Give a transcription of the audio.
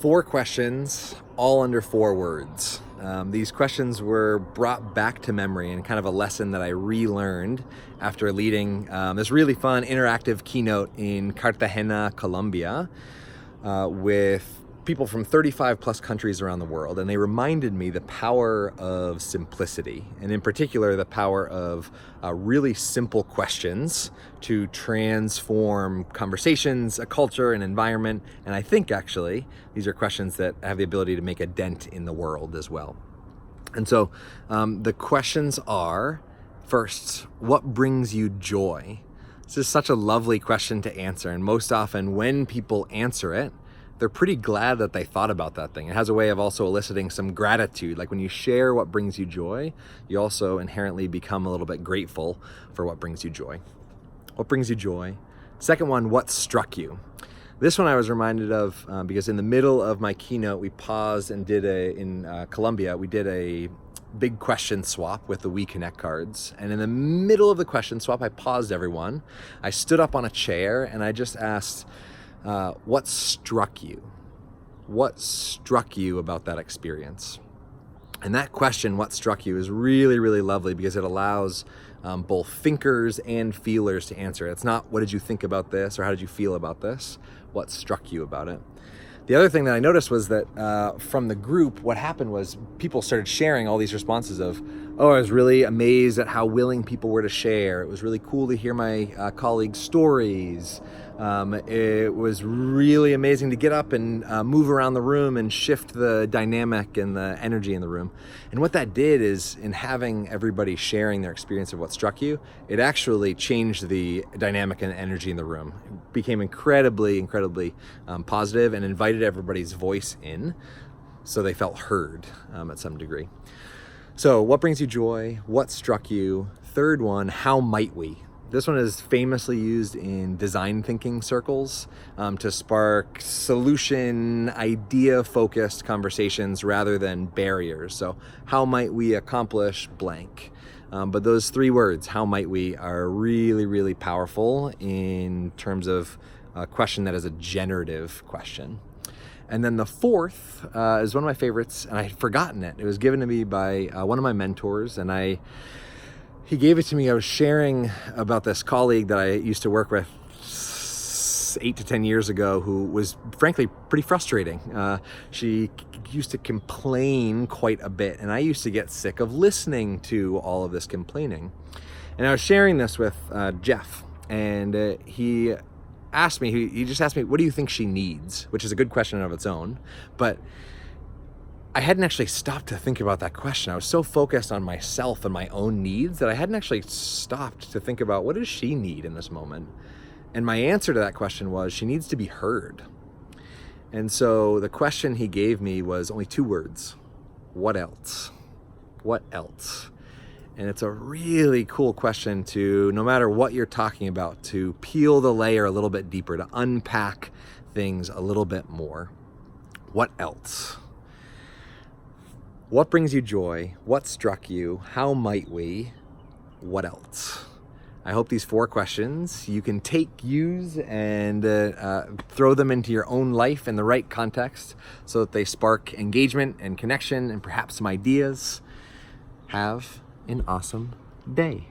4 questions, all under 4 words. These questions were brought back to memory and kind of a lesson that I relearned after leading this really fun interactive keynote in Cartagena, Colombia, with people from 35 plus countries around the world. And they reminded me the power of simplicity, and in particular, the power of really simple questions to transform conversations, a culture, an environment. And I think actually, these are questions that have the ability to make a dent in the world as well. And so the questions are, first, what brings you joy? This is such a lovely question to answer. And most often when people answer it, they're pretty glad that they thought about that thing. It has a way of also eliciting some gratitude. Like when you share what brings you joy, you also inherently become a little bit grateful for what brings you joy. What brings you joy? Second one, what struck you? This one I was reminded of because in the middle of my keynote, we paused and in Colombia, we did a big question swap with the We Connect cards. And in the middle of the question swap, I paused everyone. I stood up on a chair and I just asked, what struck you? What struck you about that experience? And that question, what struck you, is really, really lovely because it allows both thinkers and feelers to answer it. It's not, what did you think about this, or how did you feel about this? What struck you about it? The other thing that I noticed was that from the group, what happened was people started sharing all these responses of, oh, I was really amazed at how willing people were to share. It was really cool to hear my colleagues' stories. It was really amazing to get up and move around the room and shift the dynamic and the energy in the room. And what that did is, in having everybody sharing their experience of what struck you, it actually changed the dynamic and energy in the room. It became incredibly, incredibly positive and invited everybody's voice in, so they felt heard at some degree. So what brings you joy? What struck you? Third one, how might we? This one is famously used in design thinking circles to spark solution, idea-focused conversations rather than barriers. So how might we accomplish blank? But those 3 words, how might we, are really, really powerful in terms of a question that is a generative question. And then the 4th is one of my favorites, and I had forgotten it. It was given to me by one of my mentors, and he gave it to me. I was sharing about this colleague that I used to work with 8 to 10 years ago, who was frankly pretty frustrating. She used to complain quite a bit, and I used to get sick of listening to all of this complaining. And I was sharing this with Jeff, and he asked me, he just asked me, what do you think she needs? Which is a good question of its own, but I hadn't actually stopped to think about that question. I was so focused on myself and my own needs that I hadn't actually stopped to think about, what does she need in this moment? And my answer to that question was, she needs to be heard. And so the question he gave me was only 2 words. What else? What else? And it's a really cool question to, no matter what you're talking about, to peel the layer a little bit deeper, to unpack things a little bit more. What else? What brings you joy? What struck you? How might we? What else? I hope these 4 questions you can use and throw them into your own life in the right context so that they spark engagement and connection and perhaps some ideas. Have an awesome day.